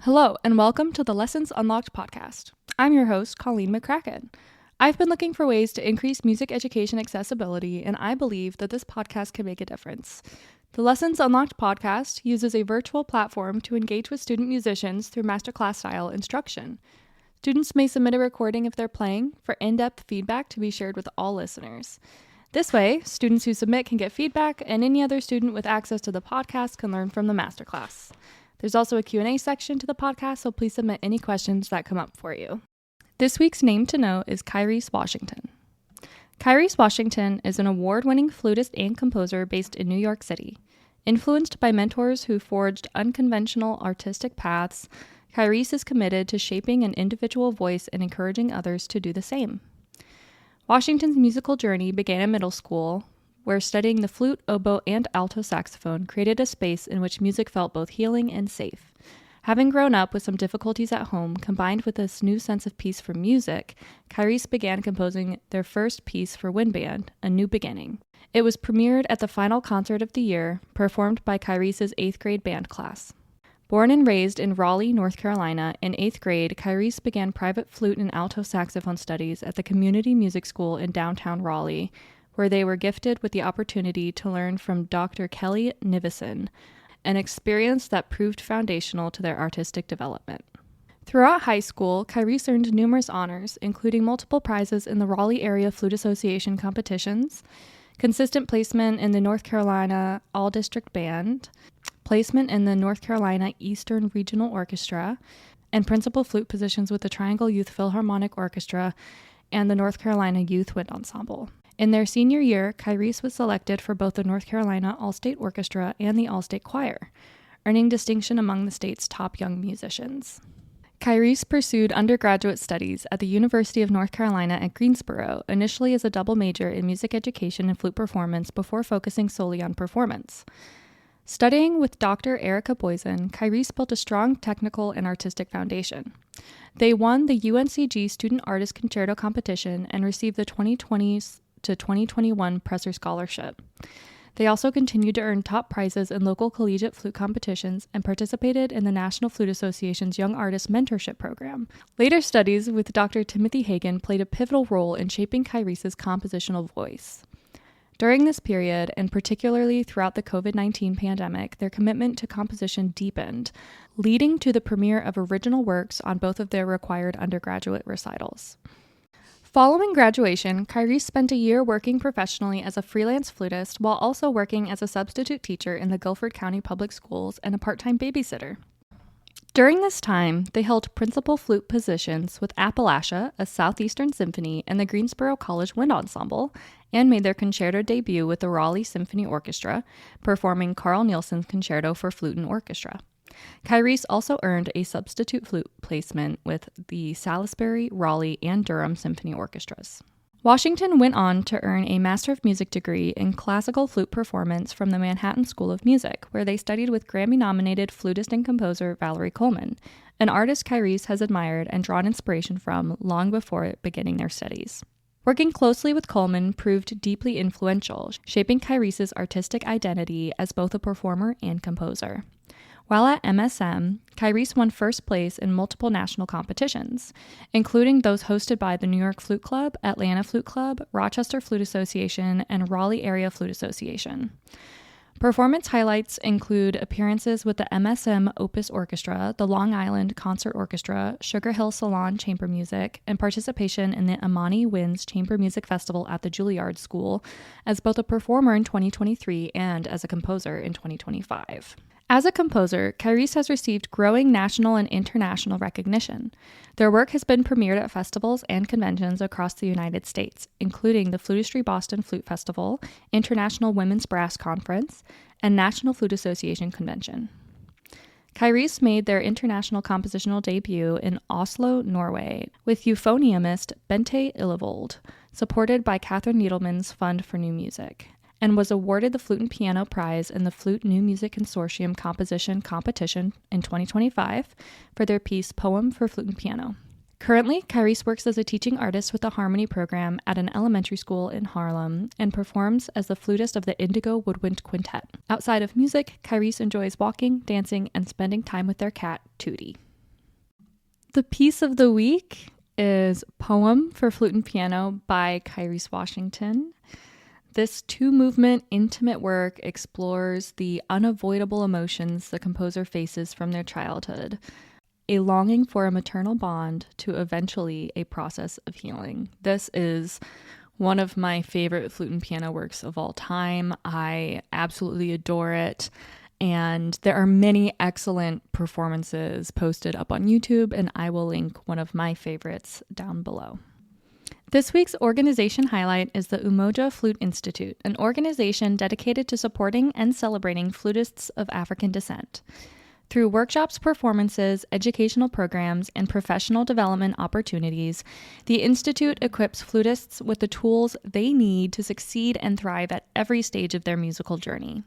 Hello, and welcome to the Lessons Unlocked podcast. I'm your host, Colleen McCracken. I've been looking for ways to increase music education accessibility, and I believe that this podcast can make a difference. The Lessons Unlocked podcast uses a virtual platform to engage with student musicians through masterclass-style instruction. Students may submit a recording if they're playing for in-depth feedback to be shared with all listeners. This way, students who submit can get feedback, and any other student with access to the podcast can learn from the masterclass. There's also a Q&A section to the podcast, so please submit any questions that come up for you. This week's name to know is Kyrese Washington. Kyrese Washington is an award-winning flutist and composer based in New York City. Influenced by mentors who forged unconventional artistic paths, Kyrese is committed to shaping an individual voice and encouraging others to do the same. Washington's musical journey began in middle school, where studying the flute, oboe, and alto saxophone created a space in which music felt both healing and safe. Having grown up with some difficulties at home, combined with this new sense of peace from music, Kyrese began composing their first piece for wind band, A New Beginning. It was premiered at the final concert of the year, performed by Kyrese's 8th grade band class. Born and raised in Raleigh, North Carolina, in 8th grade, Kyrese began private flute and alto saxophone studies at the Community Music School in downtown Raleigh, where they were gifted with the opportunity to learn from Dr. Kelly Nivison, an experience that proved foundational to their artistic development. Throughout high school, Kyrese earned numerous honors, including multiple prizes in the Raleigh Area Flute Association competitions, consistent placement in the North Carolina All-District Band, placement in the North Carolina Eastern Regional Orchestra, and principal flute positions with the Triangle Youth Philharmonic Orchestra and the North Carolina Youth Wind Ensemble. In their senior year, Kyrese was selected for both the North Carolina All-State Orchestra and the All-State Choir, earning distinction among the state's top young musicians. Kyrese pursued undergraduate studies at the University of North Carolina at Greensboro, initially as a double major in music education and flute performance before focusing solely on performance. Studying with Dr. Erica Boysen, Kyrese built a strong technical and artistic foundation. They won the UNCG Student Artist Concerto Competition and received the 2020 to 2021 Presser Scholarship. They also continued to earn top prizes in local collegiate flute competitions and participated in the National Flute Association's Young Artist Mentorship Program. Later studies with Dr. Timothy Hagen played a pivotal role in shaping Kyrese's compositional voice. During this period, and particularly throughout the COVID-19 pandemic, their commitment to composition deepened, leading to the premiere of original works on both of their required undergraduate recitals. Following graduation, Kyrese spent a year working professionally as a freelance flutist while also working as a substitute teacher in the Guilford County Public Schools and a part-time babysitter. During this time, they held principal flute positions with Appalachia, a Southeastern Symphony, and the Greensboro College Wind Ensemble, and made their concerto debut with the Raleigh Symphony Orchestra, performing Carl Nielsen's Concerto for Flute and Orchestra. Kyrese also earned a substitute flute placement with the Salisbury, Raleigh, and Durham Symphony Orchestras. Washington went on to earn a Master of Music degree in classical flute performance from the Manhattan School of Music, where they studied with Grammy-nominated flutist and composer Valerie Coleman, an artist Kyrese has admired and drawn inspiration from long before beginning their studies. Working closely with Coleman proved deeply influential, shaping Kyrese's artistic identity as both a performer and composer. While at MSM, Kyrese won first place in multiple national competitions, including those hosted by the New York Flute Club, Atlanta Flute Club, Rochester Flute Association, and Raleigh Area Flute Association. Performance highlights include appearances with the MSM Opus Orchestra, the Long Island Concert Orchestra, Sugar Hill Salon Chamber Music, and participation in the Amani Winds Chamber Music Festival at the Juilliard School as both a performer in 2023 and as a composer in 2025. As a composer, Kyrese has received growing national and international recognition. Their work has been premiered at festivals and conventions across the United States, including the Flutistry Boston Flute Festival, International Women's Brass Conference, and National Flute Association Convention. Kyrese made their international compositional debut in Oslo, Norway, with euphoniumist Bente Illevold, supported by Catherine Needleman's Fund for New Music, and was awarded the Flute and Piano Prize in the Flute New Music Consortium Composition Competition in 2025 for their piece Poem for Flute and Piano. Currently, Kyrese works as a teaching artist with the Harmony program at an elementary school in Harlem and performs as the flutist of the Indigo Woodwind Quintet. Outside of music, Kyrese enjoys walking, dancing, and spending time with their cat, Tootie. The piece of the week is Poem for Flute and Piano by Kyrese Washington. This two-movement intimate work explores the unavoidable emotions the composer faces from their childhood, a longing for a maternal bond to eventually a process of healing. This is one of my favorite flute and piano works of all time. I absolutely adore it. And there are many excellent performances posted up on YouTube, and I will link one of my favorites down below. This week's organization highlight is the Umoja Flute Institute, an organization dedicated to supporting and celebrating flutists of African descent. Through workshops, performances, educational programs, and professional development opportunities, the Institute equips flutists with the tools they need to succeed and thrive at every stage of their musical journey.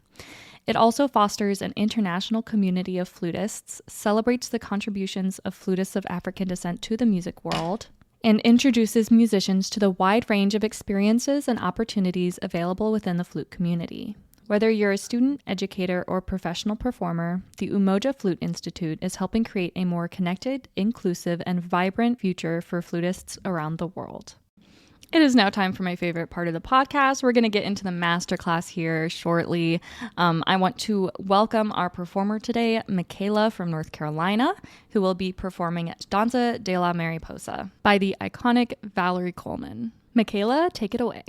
It also fosters an international community of flutists, celebrates the contributions of flutists of African descent to the music world, and introduces musicians to the wide range of experiences and opportunities available within the flute community. Whether you're a student, educator, or professional performer, the Umoja Flute Institute is helping create a more connected, inclusive, and vibrant future for flutists around the world. It is now time for my favorite part of the podcast. We're going to get into the masterclass here shortly. I want to welcome our performer today, Michaela from North Carolina, who will be performing at Danza de la Mariposa by the iconic Valerie Coleman. Michaela, take it away.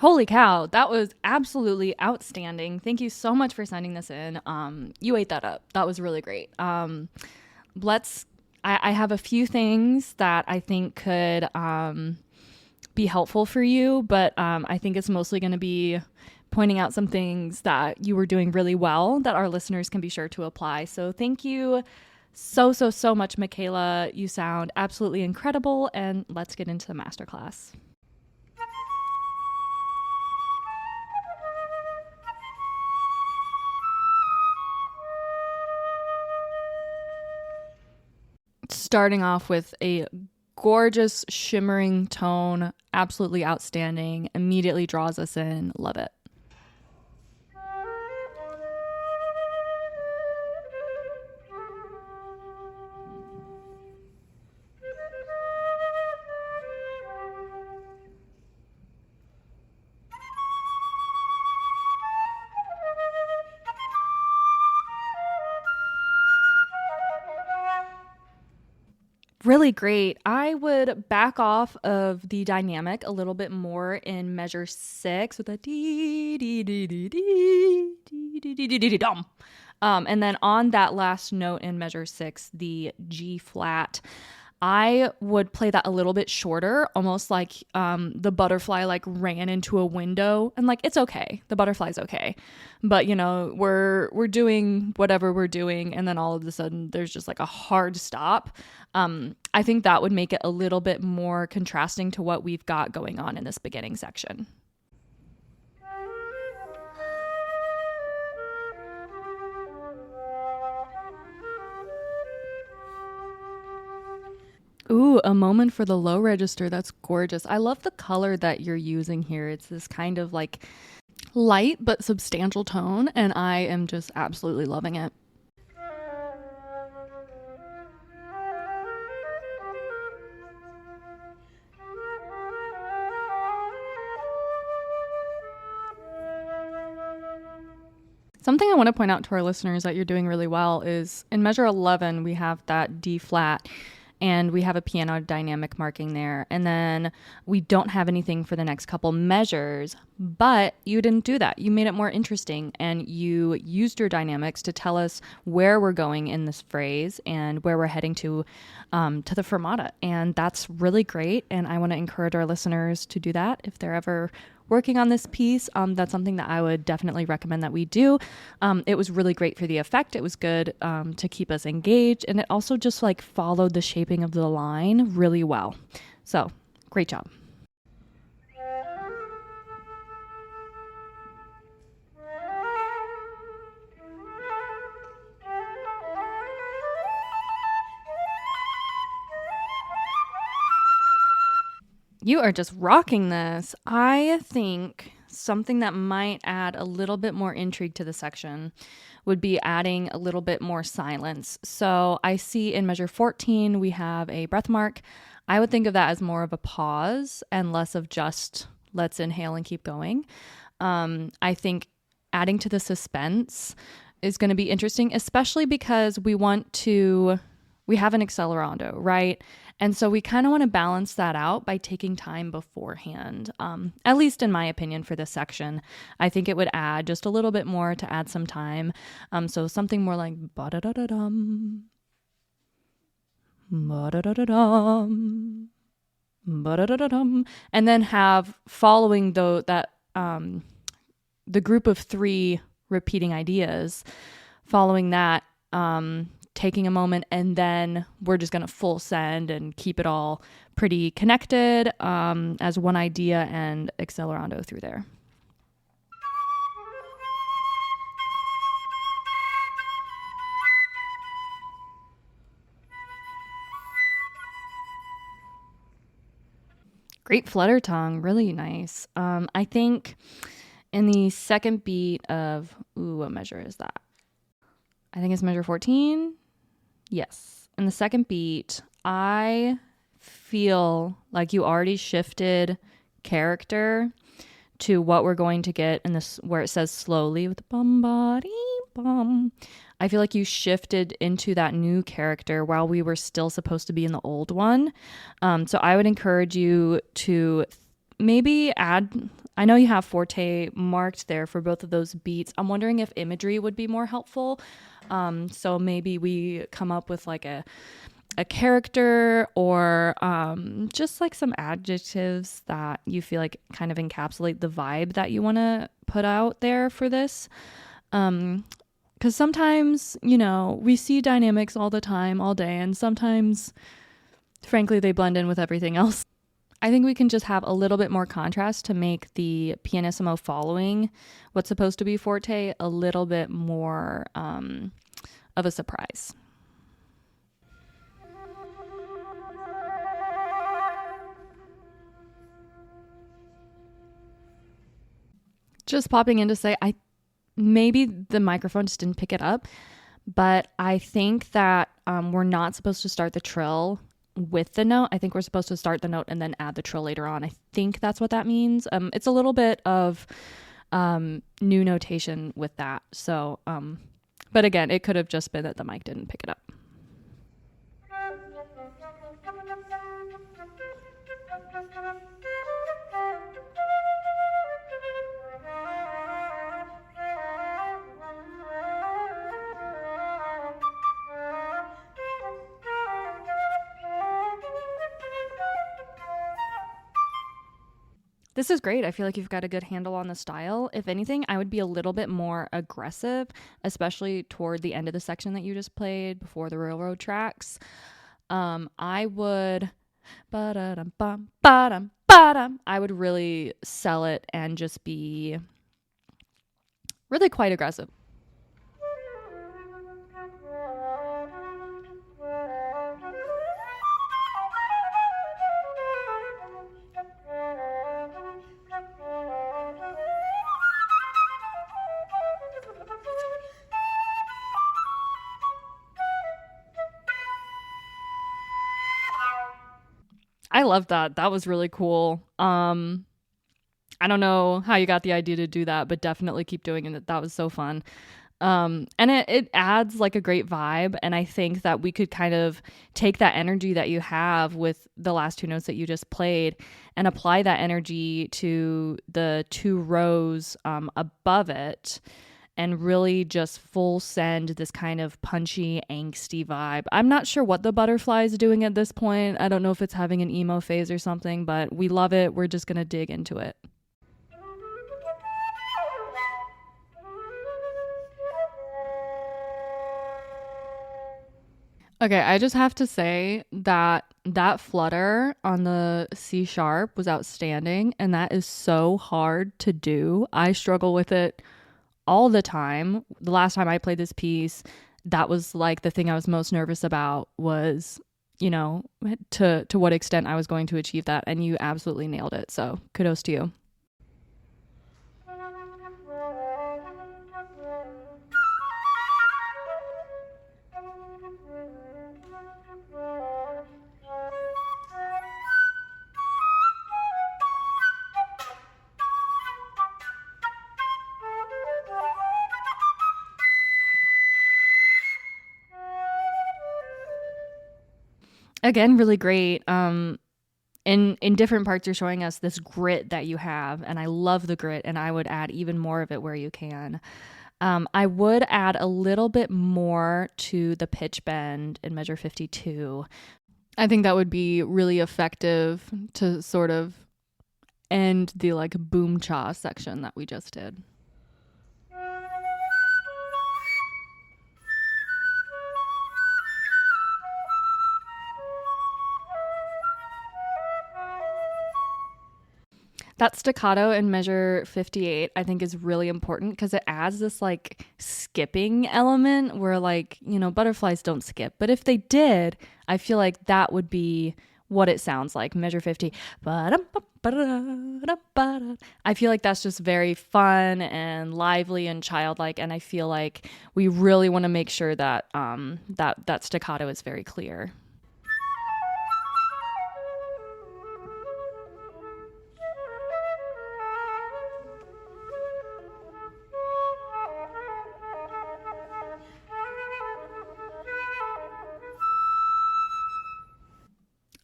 Holy cow, that was absolutely outstanding. Thank you so much for sending this in. You ate that up. That was really great. I have a few things that I think could be helpful for you, but I think it's mostly going to be pointing out some things that you were doing really well that our listeners can be sure to apply. So thank you so much, Michaela. You sound absolutely incredible, and let's get into the masterclass. Starting off with a gorgeous shimmering tone, absolutely outstanding, immediately draws us in. Love it. Really great. I would back off of the dynamic a little bit more in measure 6 with a dee dee dee dee dee dee dee dee dee dee dum. And then on that last note in measure 6, the G flat, I would play that a little bit shorter, almost like the butterfly like ran into a window, and like it's okay, the butterfly's okay, but you know we're doing whatever we're doing, and then all of a sudden there's just like a hard stop. I think that would make it a little bit more contrasting to what we've got going on in this beginning section. Ooh, a moment for the low register. That's gorgeous. I love the color that you're using here. It's this kind of like light but substantial tone, and I am just absolutely loving it. Something I want to point out to our listeners that you're doing really well is in measure 11, we have that D flat and we have a piano dynamic marking there. And then we don't have anything for the next couple measures, but you didn't do that. You made it more interesting and you used your dynamics to tell us where we're going in this phrase and where we're heading to the fermata. And that's really great. And I want to encourage our listeners to do that if they're ever working on this piece. That's something that I would definitely recommend that we do. It was really great for the effect. It was good to keep us engaged, and it also just like followed the shaping of the line really well. So great job. You are just rocking this. I think something that might add a little bit more intrigue to the section would be adding a little bit more silence. So I see in measure 14, we have a breath mark. I would think of that as more of a pause and less of just let's inhale and keep going. I think adding to the suspense is going to be interesting, especially because we have an accelerando, right? And so we kind of want to balance that out by taking time beforehand, at least in my opinion for this section. I think it would add just a little bit more to add some time. So something more like ba-da-da-da-dum, ba-da-da-da-dum, ba-da-da-da-dum, and then have following the group of 3 repeating ideas, following that, taking a moment, and then we're just going to full send and keep it all pretty connected as one idea and accelerando through there. Great flutter tongue, really nice. I think in the second beat of, what measure is that? I think it's measure 14. Yes. In the second beat, I feel like you already shifted character to what we're going to get in this, where it says slowly with the bum body bum. I feel like you shifted into that new character while we were still supposed to be in the old one. So I would encourage you to maybe add I know you have forte marked there for both of those beats. I'm wondering if imagery would be more helpful. So maybe we come up with like a character or just like some adjectives that you feel like kind of encapsulate the vibe that you want to put out there for this. Because sometimes, we see dynamics all the time, all day, and sometimes, frankly, they blend in with everything else. I think we can just have a little bit more contrast to make the pianissimo following what's supposed to be forte a little bit more of a surprise. Just popping in to say, maybe the microphone just didn't pick it up, but I think that we're not supposed to start the trill with the note. I think we're supposed to start the note and then add the trill later on. I think that's what that means. It's a little bit of new notation with that. So, but again, it could have just been that the mic didn't pick it up. This is great. I feel like you've got a good handle on the style. If anything, I would be a little bit more aggressive, especially toward the end of the section that you just played before the railroad tracks. I would I would really sell it and just be really quite aggressive. I love that. That was really cool. I don't know how you got the idea to do that, but definitely keep doing it. That was so fun. And it adds like a great vibe. And I think that we could kind of take that energy that you have with the last two notes that you just played and apply that energy to the two rows above it and really just full send this kind of punchy, angsty vibe. I'm not sure what the butterfly is doing at this point. I don't know if it's having an emo phase or something, but we love it. We're just going to dig into it. Okay, I just have to say that flutter on the C sharp was outstanding, and that is so hard to do. I struggle with it all the time. The last time I played this piece, that was like the thing I was most nervous about was, to what extent I was going to achieve that, and you absolutely nailed it. So kudos to you. Again, really great. In different parts, you're showing us this grit that you have, and I love the grit, and I would add even more of it where you can. I would add a little bit more to the pitch bend in measure 52. I think that would be really effective to sort of end the like boom cha section that we just did. That staccato in measure 58, I think, is really important because it adds this like skipping element where like, butterflies don't skip. But if they did, I feel like that would be what it sounds like. Measure 50. I feel like that's just very fun and lively and childlike. And I feel like we really want to make sure that that staccato is very clear.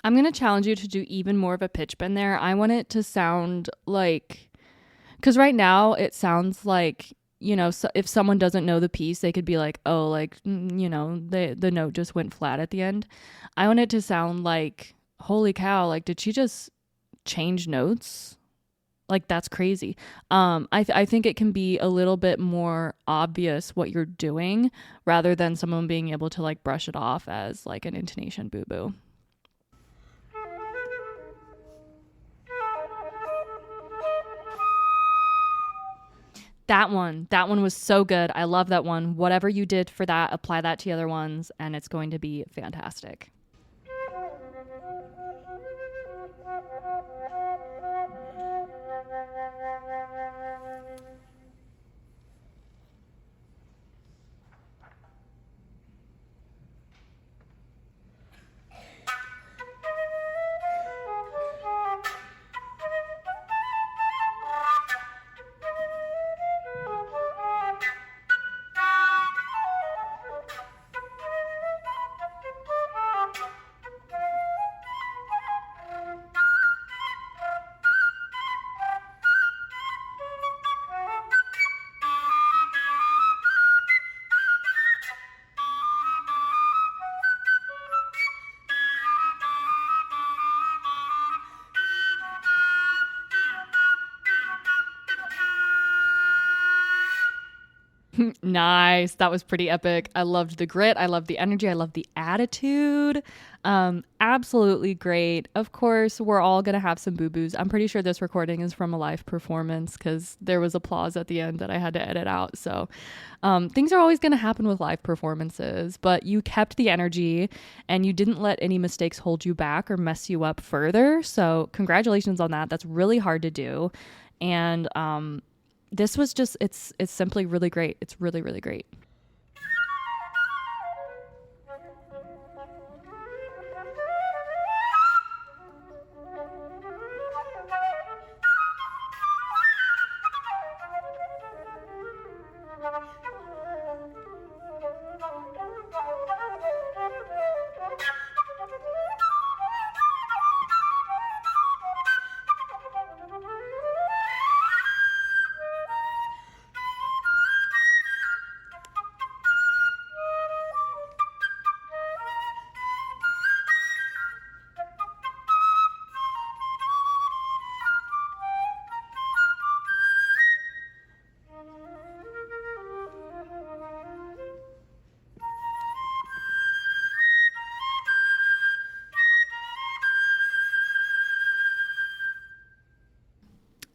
I'm going to challenge you to do even more of a pitch bend there. I want it to sound like Because right now it sounds like, you know, so if someone doesn't know the piece, they could be like, oh, like, you know, the note just went flat at the end. I want it to sound like, holy cow, like, did she just change notes? Like, that's crazy. I think it can be a little bit more obvious what you're doing rather than someone being able to like brush it off as like an intonation boo boo. That one was so good. I love that one. Whatever you did for that, apply that to the other ones, and it's going to be fantastic. Nice. That was pretty epic. I loved the grit. I loved the energy. I loved the attitude. Absolutely great. Of course, we're all going to have some boo boos. I'm pretty sure this recording is from a live performance because there was applause at the end that I had to edit out. So things are always going to happen with live performances, but you kept the energy and you didn't let any mistakes hold you back or mess you up further. So congratulations on that. That's really hard to do. And this was just it's simply really great. It's really, really great.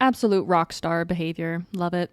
Absolute rock star behavior. Love it.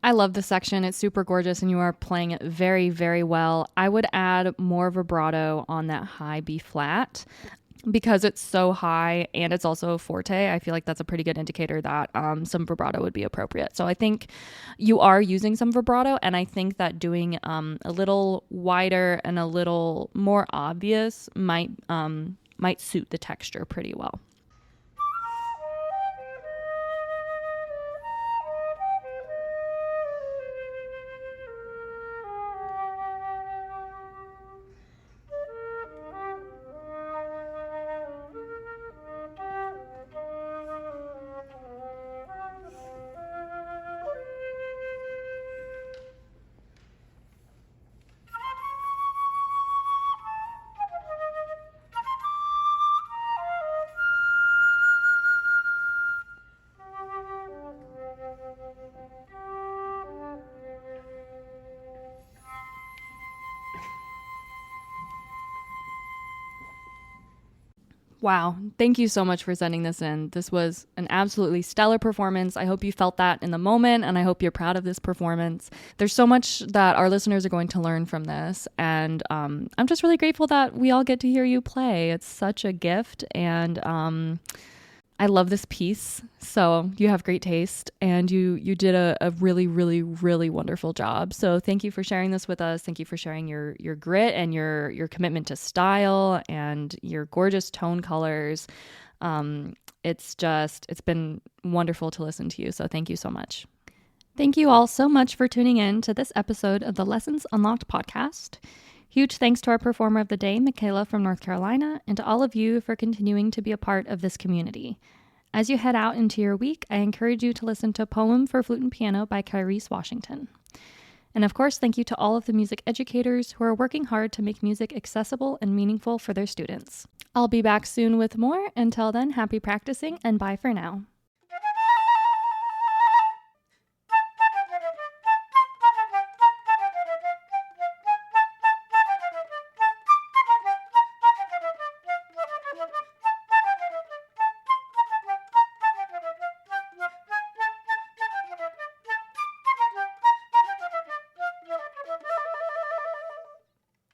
I love this section. It's super gorgeous and you are playing it very, very well. I would add more vibrato on that high B flat because it's so high and it's also forte. I feel like that's a pretty good indicator that some vibrato would be appropriate. So I think you are using some vibrato, and I think that doing a little wider and a little more obvious might suit the texture pretty well. Wow. Thank you so much for sending this in. This was an absolutely stellar performance. I hope you felt that in the moment, and I hope you're proud of this performance. There's so much that our listeners are going to learn from this, and I'm just really grateful that we all get to hear you play. It's such a gift, and I love this piece. So you have great taste, and you did a really, really, really wonderful job. So thank you for sharing this with us. Thank you for sharing your grit and your commitment to style and your gorgeous tone colors. It's been wonderful to listen to you. So thank you so much. Thank you all so much for tuning in to this episode of the Lessons Unlocked podcast. Huge thanks to our performer of the day, Michaela from North Carolina, and to all of you for continuing to be a part of this community. As you head out into your week, I encourage you to listen to Poem for Flute and Piano by Kyrese, Washington. And of course, thank you to all of the music educators who are working hard to make music accessible and meaningful for their students. I'll be back soon with more. Until then, happy practicing and bye for now.